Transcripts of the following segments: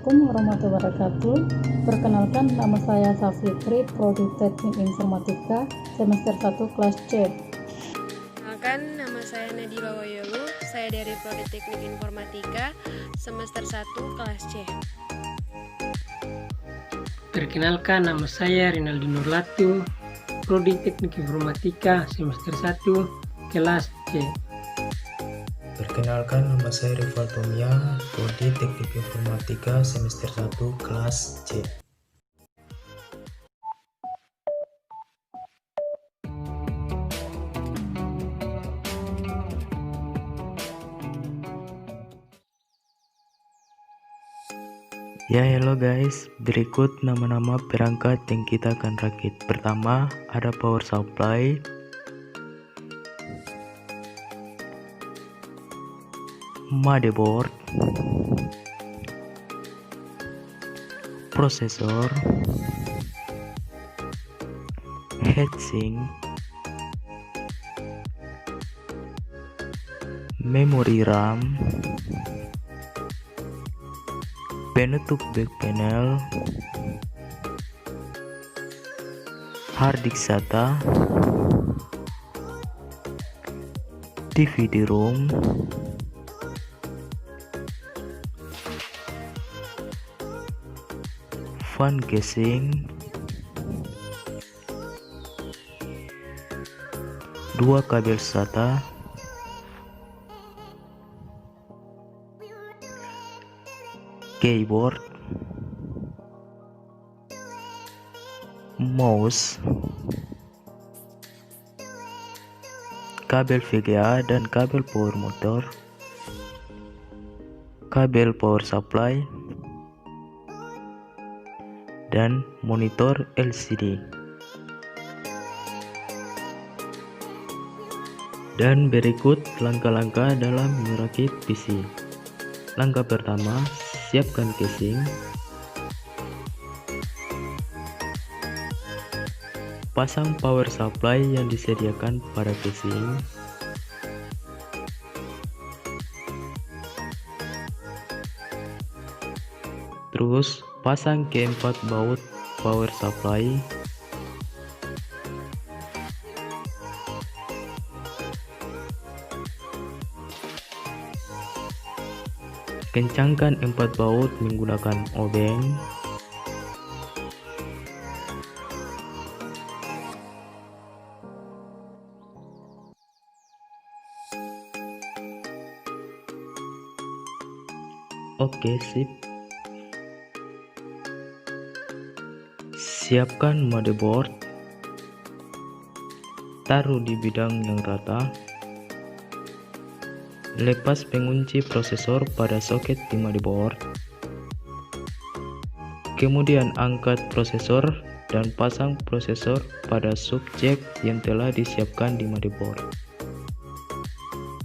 Assalamualaikum warahmatullahi wabarakatuh. Perkenalkan, nama saya Safitri, Prodi Teknik Informatika, semester 1 kelas C. Perkenalkan, nama saya Nadila Wahyulu, saya dari Prodi Teknik Informatika, semester 1 kelas C. Perkenalkan, nama saya Rinaldi Nurlatu, Prodi Teknik Informatika, semester 1 kelas C. Perkenalkan, nama saya Rival Tomia, Prodi Teknik Informatika semester 1 kelas C. Ya, hello guys, berikut nama-nama perangkat yang kita akan rakit. Pertama, ada power supply, motherboard, prosesor, heatsink, memori RAM, penutup back panel, hard disk SATA, DVD ROM, fan casing, 2 kabel SATA, keyboard, mouse, kabel VGA dan kabel power motor, kabel power supply, dan monitor LCD. Dan berikut langkah-langkah dalam merakit PC. Langkah pertama, siapkan casing. Pasang power supply yang disediakan pada casing. Terus pasang keempat baut power supply. Kencangkan 4 baut menggunakan obeng. Oke, sip. Siapkan motherboard. Taruh di bidang yang rata. Lepas pengunci prosesor pada soket di motherboard. Kemudian angkat prosesor dan pasang prosesor pada subjek yang telah disiapkan di motherboard.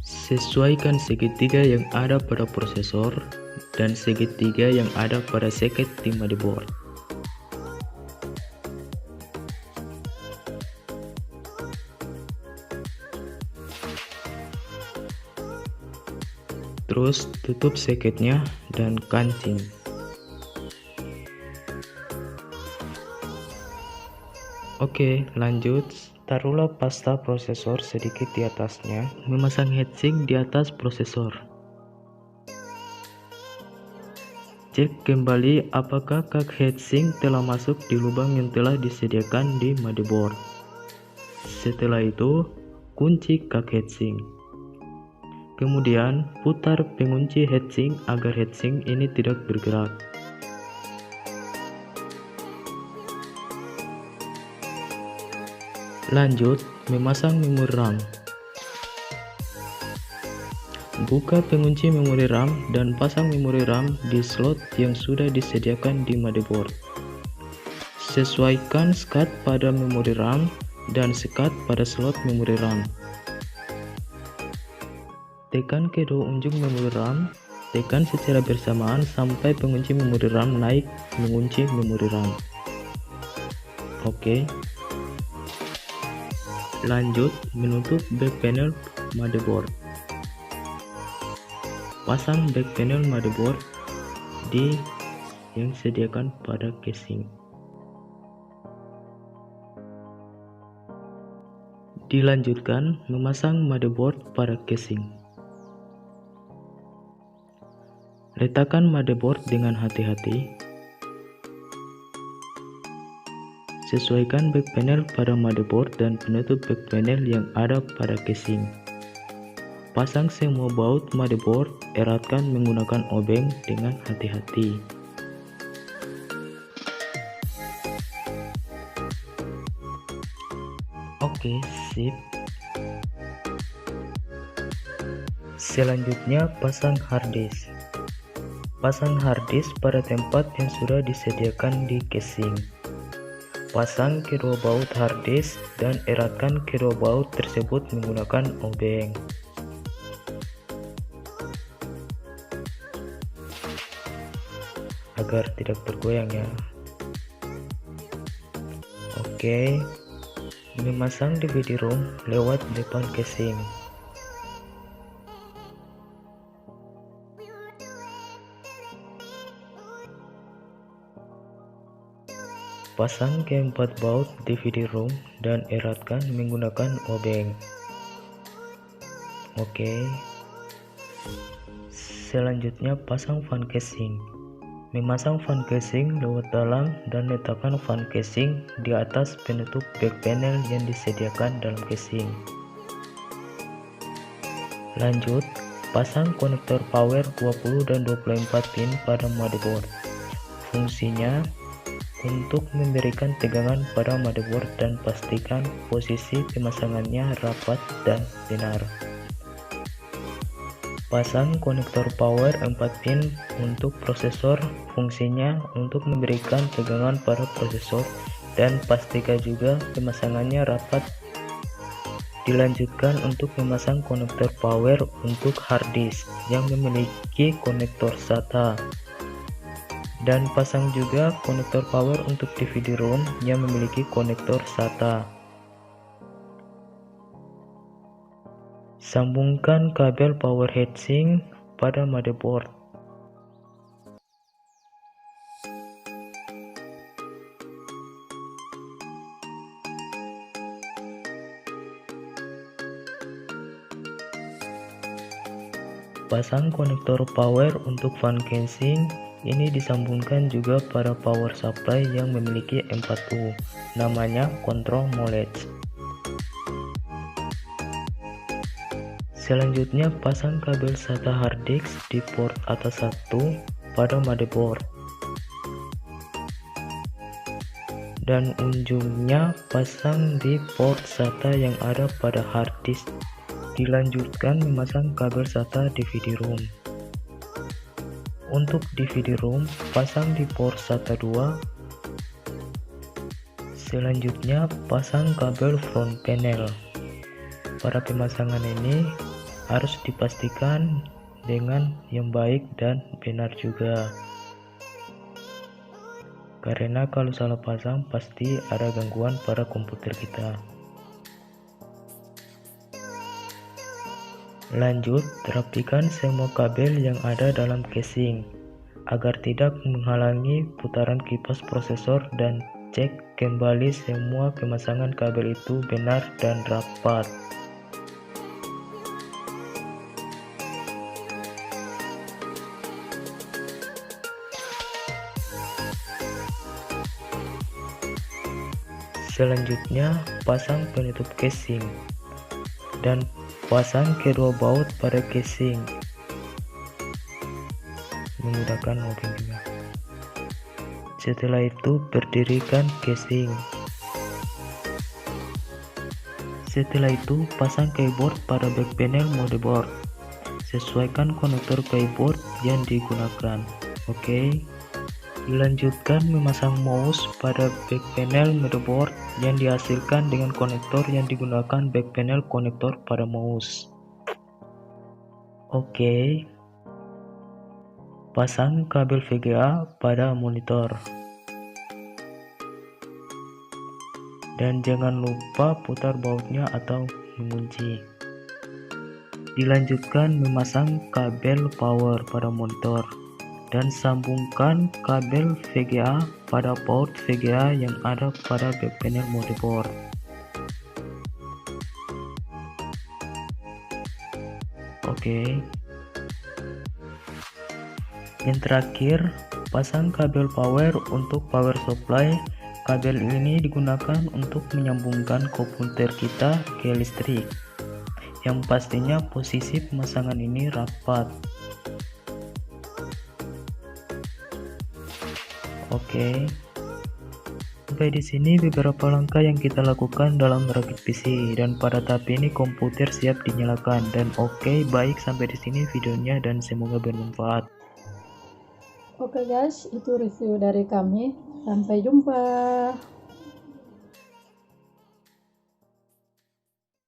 Sesuaikan segitiga yang ada pada prosesor dan segitiga yang ada pada soket di motherboard. Terus tutup soketnya dan kancing. Oke, lanjut. Taruhlah pasta prosesor sedikit di atasnya. Memasang heatsink di atas prosesor. Cek kembali apakah kak heatsink telah masuk di lubang yang telah disediakan di motherboard. Setelah itu, kunci kak heatsink. Kemudian putar pengunci heatsink agar heatsink ini tidak bergerak. Lanjut, memasang memori RAM. Buka pengunci memori RAM dan pasang memori RAM di slot yang sudah disediakan di motherboard. Sesuaikan SCAD pada memori RAM dan SCAD pada slot memori RAM. Tekan kedua ujung memori RAM, tekan secara bersamaan sampai pengunci memori RAM naik mengunci memori RAM. Oke. Lanjut, menutup back panel motherboard. Pasang back panel motherboard di yang disediakan pada casing. Dilanjutkan, memasang motherboard pada casing. Letakkan motherboard dengan hati-hati. Sesuaikan back panel pada motherboard dan penutup back panel yang ada pada casing. Pasang semua baut motherboard, eratkan menggunakan obeng dengan hati-hati. Oke, sip. Selanjutnya, pasang harddisk. Pasang harddisk pada tempat yang sudah disediakan di casing. Pasang kedua baut harddisk dan eratkan kedua baut tersebut menggunakan obeng. Agar tidak bergoyang ya. Oke, memasang DVD-ROM lewat depan casing. Pasang keempat baut DVD-ROM dan eratkan menggunakan obeng. Oke. Selanjutnya pasang fan casing. Memasang fan casing lewat dalam dan letakkan fan casing di atas penutup back panel yang disediakan dalam casing. Lanjut, pasang konektor power 20 dan 24 pin pada motherboard. Fungsinya untuk memberikan tegangan pada motherboard dan pastikan posisi pemasangannya rapat dan benar. Pasang konektor power 4 pin untuk prosesor, fungsinya untuk memberikan tegangan pada prosesor dan pastikan juga pemasangannya rapat. Dilanjutkan untuk memasang konektor power untuk hard disk yang memiliki konektor SATA. Dan pasang juga konektor power untuk DVD-ROM yang memiliki konektor SATA. Sambungkan kabel power heatsink pada motherboard. Pasang konektor power untuk fan casing. Ini disambungkan juga pada power supply yang memiliki 4U, namanya control molecules. Selanjutnya pasang kabel SATA hard disk di port atas 1 pada motherboard. Dan ujungnya pasang di port SATA yang ada pada hard disk. Dilanjutkan memasang kabel SATA DVD-ROM. Untuk DVD-ROM, pasang di port SATA 2. Selanjutnya, pasang kabel front panel. Pada pemasangan ini harus dipastikan dengan yang baik dan benar juga. Karena kalau salah pasang, pasti ada gangguan pada komputer kita. Lanjut, rapikan semua kabel yang ada dalam casing agar tidak menghalangi putaran kipas prosesor dan cek kembali semua pemasangan kabel itu benar dan rapat. Selanjutnya, pasang penutup casing dan pasang kedua baut pada casing menggunakan obeng juga. Setelah itu berdirikan casing. Setelah itu pasang keyboard pada back panel motherboard. Sesuaikan konektor keyboard yang digunakan. Oke. Dilanjutkan memasang mouse pada back panel motherboard yang dihasilkan dengan konektor yang digunakan back panel konektor pada mouse. Oke. Pasang kabel VGA pada monitor. Dan jangan lupa putar bautnya atau mengunci. Dilanjutkan memasang kabel power pada monitor. dan sambungkan kabel VGA pada port VGA yang ada pada back panel motherboard. Oke. Yang terakhir, pasang kabel power untuk power supply. Kabel ini digunakan untuk menyambungkan komputer kita ke listrik. Yang pastinya posisi pemasangan ini rapat. Oke. Sampai di sini beberapa langkah yang kita lakukan dalam merakit PC, dan pada tahap ini komputer siap dinyalakan. Dan oke, baik, sampai di sini videonya dan semoga bermanfaat. Oke guys, itu review dari kami. Sampai jumpa.